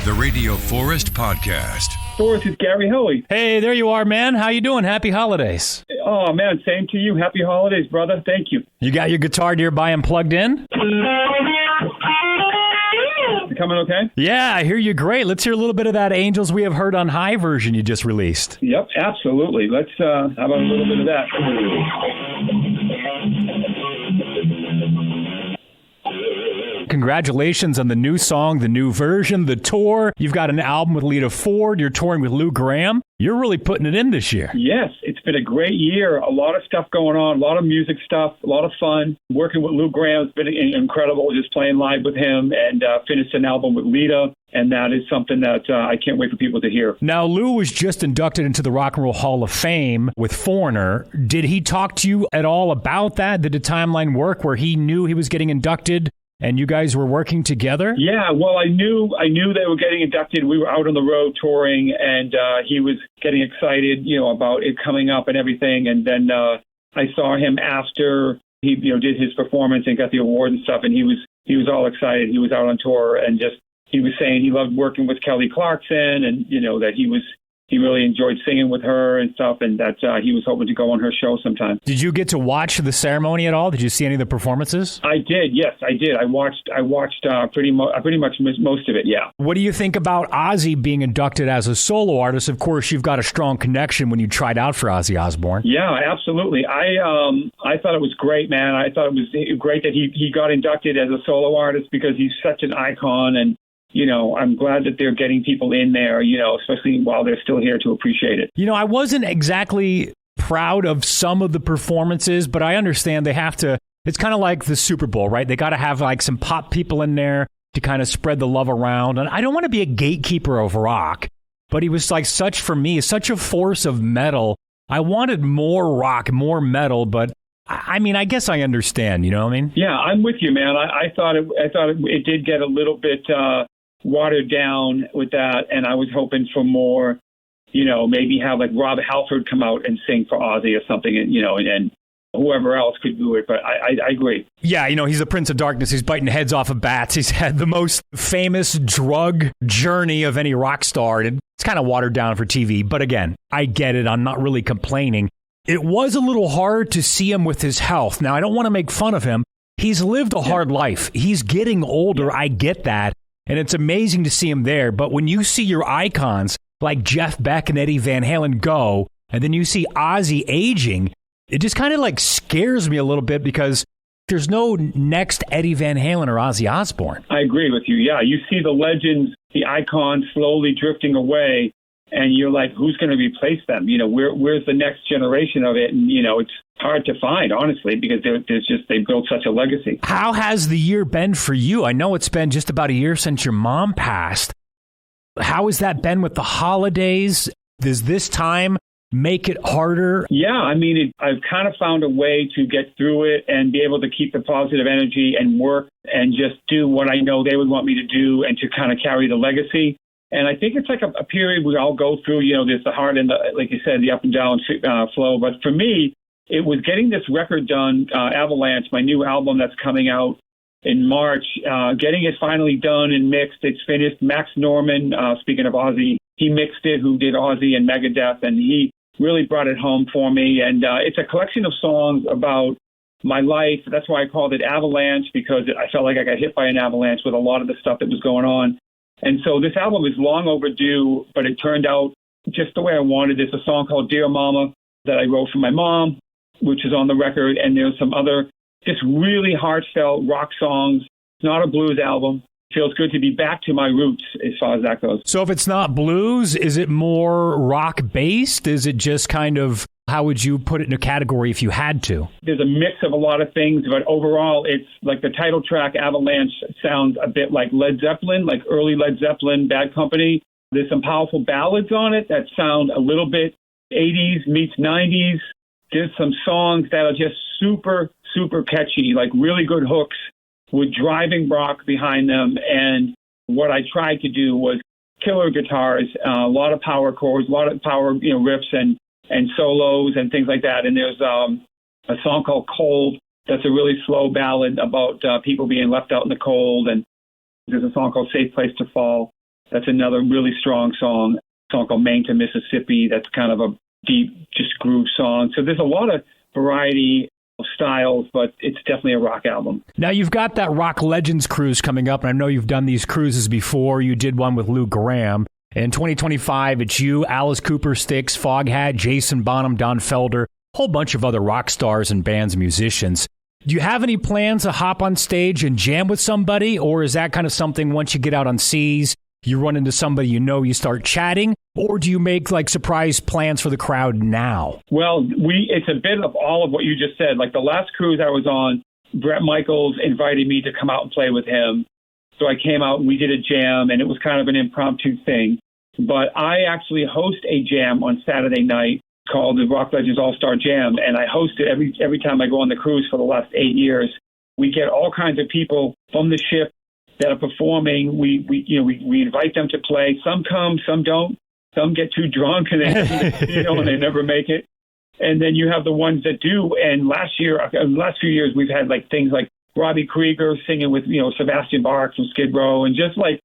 The Radio Forest Podcast. Forest is Gary Hoey. Hey, there you are, man. How you doing? Happy holidays. Oh, man, same to you. Happy holidays, brother. Thank you. You got your guitar nearby and plugged in? Coming okay? Yeah, I hear you great. Let's hear a little bit of that Angels We Have Heard on High version you just released. Yep, absolutely. Let's how about a little bit of that? Congratulations on the new song, the new version, the tour. You've got an album with Lita Ford. You're touring with Lou Gramm. You're really putting it in this year. Yes, it's been a great year. A lot of stuff going on, a lot of music stuff, a lot of fun. Working with Lou Gramm has been incredible, just playing live with him, and finished an album with Lita. And that is something that I can't wait for people to hear. Now, Lou was just inducted into the Rock and Roll Hall of Fame with Foreigner. Did he talk to you at all about that? Did the timeline work where he knew he was getting inducted and you guys were working together? Yeah, well, I knew they were getting inducted. We were out on the road touring, and he was getting excited, about it coming up and everything. And then I saw him after he, did his performance and got the award and stuff, and he was all excited. He was out on tour, and he was saying he loved working with Kelly Clarkson, and that he really enjoyed singing with her and stuff, and that he was hoping to go on her show sometime. Did you get to watch the ceremony at all? Did you see any of the performances? I did. Yes, I did. I watched pretty much most of it. Yeah. What do you think about Ozzy being inducted as a solo artist? Of course, you've got a strong connection when you tried out for Ozzy Osbourne. Yeah, absolutely. I thought it was great, man. I thought it was great that he got inducted as a solo artist because he's such an icon, and I'm glad that they're getting people in there, especially while they're still here to appreciate it. I wasn't exactly proud of some of the performances, but I understand they have to. It's kind of like the Super Bowl, right? They got to have like some pop people in there to kind of spread the love around. And I don't want to be a gatekeeper of rock, but he was like such a force of metal. I wanted more rock, more metal, but I guess I understand. You know what I mean? Yeah, I'm with you, man. I thought it did get a little bit watered down with that, and I was hoping for more, maybe have like Rob Halford come out and sing for Ozzy or something, and whoever else could do it. But I agree. Yeah, he's the Prince of Darkness. He's biting heads off of bats. He's had the most famous drug journey of any rock star, and it's kind of watered down for TV. But again, I get it. I'm not really complaining. It was a little hard to see him with his health. Now, I don't want to make fun of him. He's lived a hard life. He's getting older. I get that. And it's amazing to see him there. But when you see your icons like Jeff Beck and Eddie Van Halen go, and then you see Ozzy aging, it just kind of like scares me a little bit because there's no next Eddie Van Halen or Ozzy Osbourne. I agree with you. Yeah, you see the legends, the icons slowly drifting away, and you're like, who's going to replace them? Where's the next generation of it? And, it's hard to find, honestly, because they built such a legacy. How has the year been for you? I know it's been just about a year since your mom passed. How has that been with the holidays? Does this time make it harder? Yeah, I've kind of found a way to get through it and be able to keep the positive energy and work and just do what I know they would want me to do and to kind of carry the legacy. And I think it's like a period we all go through, there's the hard and the, like you said, the up and down flow. But for me, it was getting this record done, Avalanche, my new album that's coming out in March, getting it finally done and mixed. It's finished. Max Norman, speaking of Ozzy, he mixed it, who did Ozzy and Megadeth, and he really brought it home for me. And it's a collection of songs about my life. That's why I called it Avalanche, because I felt like I got hit by an avalanche with a lot of the stuff that was going on. And so this album is long overdue, but it turned out just the way I wanted. There's a song called Dear Mama that I wrote for my mom, which is on the record. And there's some other just really heartfelt rock songs. It's not a blues album. It feels good to be back to my roots as far as that goes. So if it's not blues, is it more rock-based? Is it just kind of, how would you put it in a category if you had to? There's a mix of a lot of things, but overall, it's like the title track, Avalanche, sounds a bit like Led Zeppelin, like early Led Zeppelin, Bad Company. There's some powerful ballads on it that sound a little bit 80s meets 90s. There's some songs that are just super, super catchy, like really good hooks with driving rock behind them. And what I tried to do was killer guitars, a lot of power chords, a lot of power riffs and solos and things like that. And there's a song called Cold that's a really slow ballad about people being left out in the cold. And there's a song called Safe Place to Fall. That's another really strong song. A song called Maine to Mississippi. That's kind of a deep, just groove song. So there's a lot of variety of styles, but it's definitely a rock album. Now, you've got that Rock Legends cruise coming up, and I know you've done these cruises before. You did one with Lou Gramm. In 2025, it's you, Alice Cooper, Styx, Foghat, Jason Bonham, Don Felder, a whole bunch of other rock stars and bands and musicians. Do you have any plans to hop on stage and jam with somebody, or is that kind of something once you get out on seas, you run into somebody you start chatting, or do you make like surprise plans for the crowd now? Well, it's a bit of all of what you just said. Like the last cruise I was on, Bret Michaels invited me to come out and play with him. So I came out and we did a jam, and it was kind of an impromptu thing. But I actually host a jam on Saturday night called the Rock Legends All-Star Jam, and I host it every time I go on the cruise for the last 8 years. We get all kinds of people from the ship that are performing. We invite them to play. Some come, some don't. Some get too drunk and they never make it. And then you have the ones that do. And last few years, we've had like things like Robbie Krieger singing with Sebastian Bach from Skid Row, and just like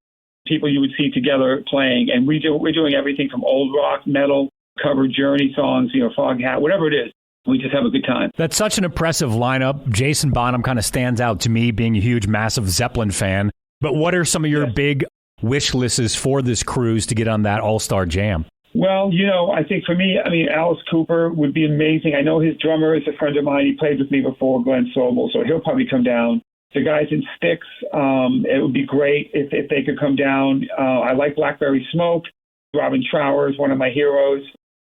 people you would see together playing. And we're doing everything from old rock, metal, cover Journey songs, Foghat, whatever it is. We just have a good time. That's such an impressive lineup. Jason Bonham kind of stands out to me, being a huge, massive Zeppelin fan. But what are some of your big wish lists for this cruise to get on that All-Star Jam? Well, I think for me, Alice Cooper would be amazing. I know his drummer is a friend of mine. He played with me before, Glenn Sobel, so he'll probably come down. The guys in Styx, it would be great if they could come down. I like Blackberry Smoke. Robin Trower is one of my heroes.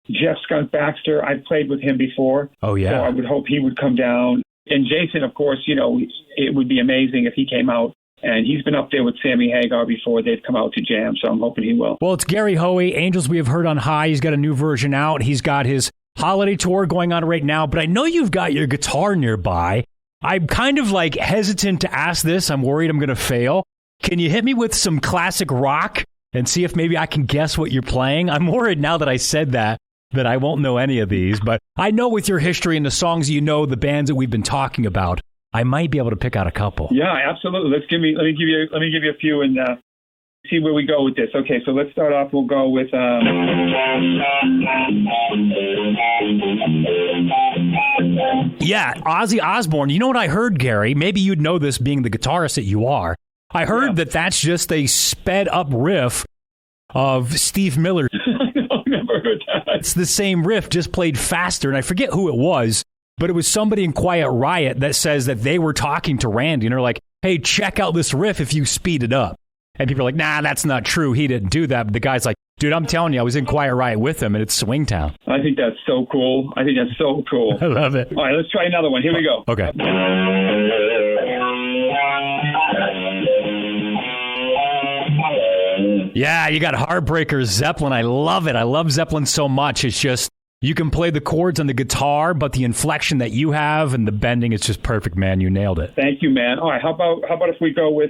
Jeff Skunk Baxter, I've played with him before. Oh, yeah. So I would hope he would come down. And Jason, of course, it would be amazing if he came out. And he's been up there with Sammy Hagar before they've come out to jam, so I'm hoping he will. Well, it's Gary Hoey, Angels We Have Heard on High. He's got a new version out. He's got his holiday tour going on right now, but I know you've got your guitar nearby. I'm kind of like hesitant to ask this. I'm worried I'm going to fail. Can you hit me with some classic rock and see if maybe I can guess what you're playing? I'm worried now that I said that I won't know any of these, but I know with your history and the songs the bands that we've been talking about, I might be able to pick out a couple. Yeah, absolutely. Let me give you a few and see where we go with this. Okay, so let's start off. We'll go with Ozzy Osbourne. You know what I heard, Gary? Maybe you'd know this, being the guitarist that you are. I heard that's just a sped up riff of Steve Miller. I've never heard that. It's the same riff, just played faster, and I forget who it was. But it was somebody in Quiet Riot that says that they were talking to Randy and they're like, hey, check out this riff if you speed it up. And people are like, nah, that's not true. He didn't do that. But the guy's like, dude, I'm telling you, I was in Quiet Riot with him, and it's Swingtown. I think that's so cool. I love it. All right, let's try another one. Here we go. Okay. Yeah, you got Heartbreaker, Zeppelin. I love it. I love Zeppelin so much. It's just, you can play the chords on the guitar, but the inflection that you have and the bending, it's just perfect, man. You nailed it. Thank you, man. All right, how about if we go with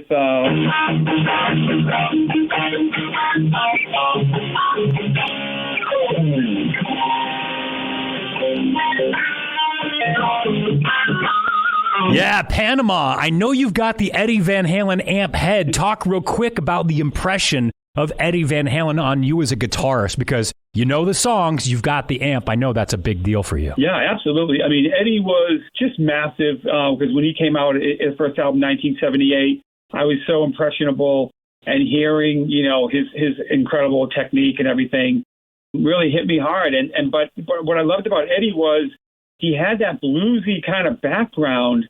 Yeah, Panama. I know you've got the Eddie Van Halen amp head. Talk real quick about the impression of Eddie Van Halen on you as a guitarist, because you know the songs, you've got the amp. I know that's a big deal for you. Yeah, absolutely. I mean, Eddie was just massive because when he came out, his first album, 1978, I was so impressionable, and hearing, his incredible technique and everything really hit me hard. But what I loved about Eddie was he had that bluesy kind of background.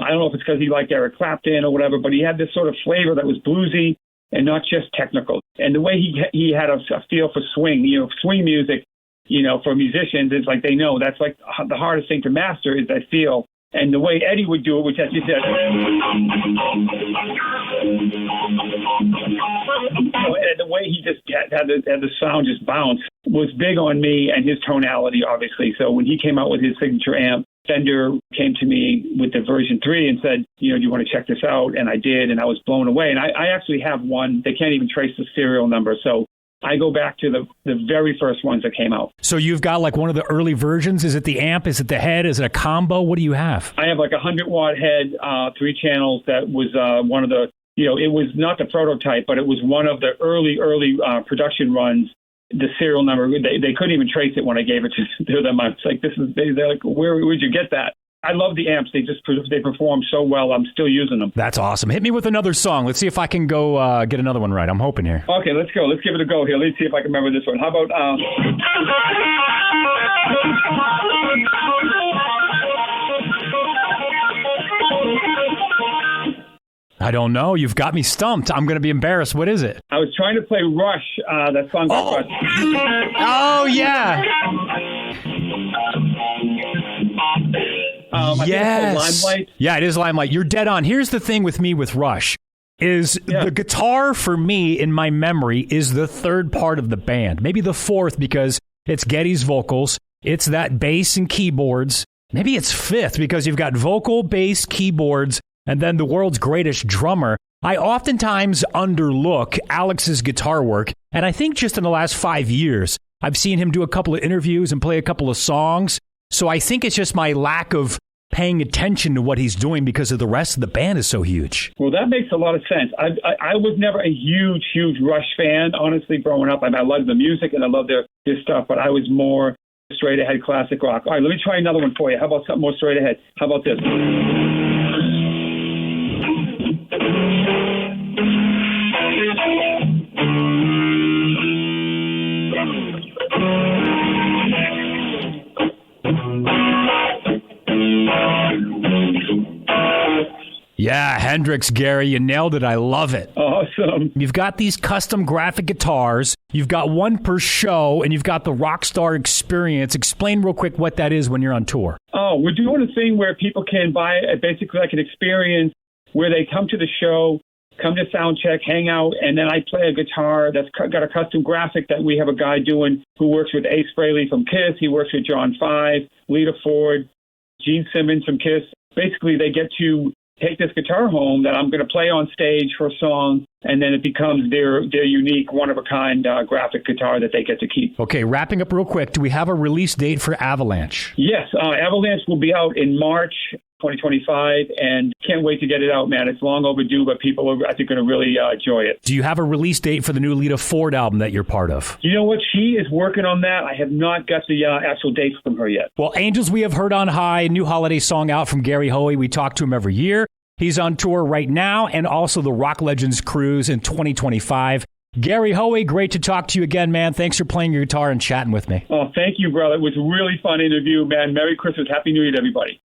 I don't know if it's because he liked Eric Clapton or whatever, but he had this sort of flavor that was bluesy and not just technical. And the way he had a feel for swing, swing music, for musicians, it's like they know that's like the hardest thing to master is that feel. And the way Eddie would do it, which, as you said, the way he just had the sound just bounce was big on me, and his tonality, obviously. So when he came out with his signature amp, Fender came to me with the version 3 and said, do you want to check this out? And I did, and I was blown away. And I actually have one. They can't even trace the serial number. So I go back to the very first ones that came out. So you've got like one of the early versions. Is it the amp? Is it the head? Is it a combo? What do you have? I have like a 100-watt head, 3 channels. That was one of the it was not the prototype, but it was one of the early production runs. The serial number, they couldn't even trace it when I gave it to them. I was like, they're like, where'd you get that? I love the amps. They perform so well. I'm still using them. That's awesome. Hit me with another song. Let's see if I can go get another one right. I'm hoping here. Okay, let's go. Let's give it a go here. Let's see if I can remember this one. How about... I don't know. You've got me stumped. I'm going to be embarrassed. What is it? I was trying to play Rush, that song. Oh, yeah. Yes. Limelight. Yeah, it is Limelight. You're dead on. Here's the thing with me with Rush is the guitar for me in my memory is the third part of the band. Maybe the fourth because it's Geddy's vocals. It's that bass and keyboards. Maybe it's fifth because you've got vocal, bass, keyboards, and then the world's greatest drummer. I oftentimes underlook Alex's guitar work, and I think just in the last 5 years, I've seen him do a couple of interviews and play a couple of songs. So I think it's just my lack of paying attention to what he's doing because of the rest of the band is so huge. Well, that makes a lot of sense. I was never a huge Rush fan, honestly, growing up. I loved the music and I loved their stuff, but I was more straight ahead classic rock. All right, let me try another one for you. How about something more straight ahead? How about this? Yeah, Hendrix, Gary, you nailed it. I love it. Awesome. You've got these custom graphic guitars. You've got one per show, and you've got the Rockstar Experience. Explain real quick what that is when you're on tour. Oh, we're doing a thing where people can buy basically like an experience where they come to the show, come to sound check, hang out, and then I play a guitar that's got a custom graphic that we have a guy doing who works with Ace Frehley from Kiss. He works with John 5, Lita Ford, Gene Simmons from Kiss. Basically, they get to take this guitar home that I'm going to play on stage for a song, and then it becomes their unique, one-of-a-kind graphic guitar that they get to keep. Okay, wrapping up real quick, do we have a release date for Avalanche? Yes, Avalanche will be out in March 2025, and can't wait to get it out, man. It's long overdue, but people are, I think, going to really enjoy it. Do you have a release date for the new Lita Ford album that you're part of? You know what? She is working on that. I have not got the actual date from her yet. Well, Angels We Have Heard on High, new holiday song out from Gary Hoey. We talk to him every year. He's on tour right now and also the Rock Legends Cruise in 2025. Gary Hoey, great to talk to you again, man. Thanks for playing your guitar and chatting with me. Oh, thank you, brother. It was a really fun interview, man. Merry Christmas. Happy New Year to everybody.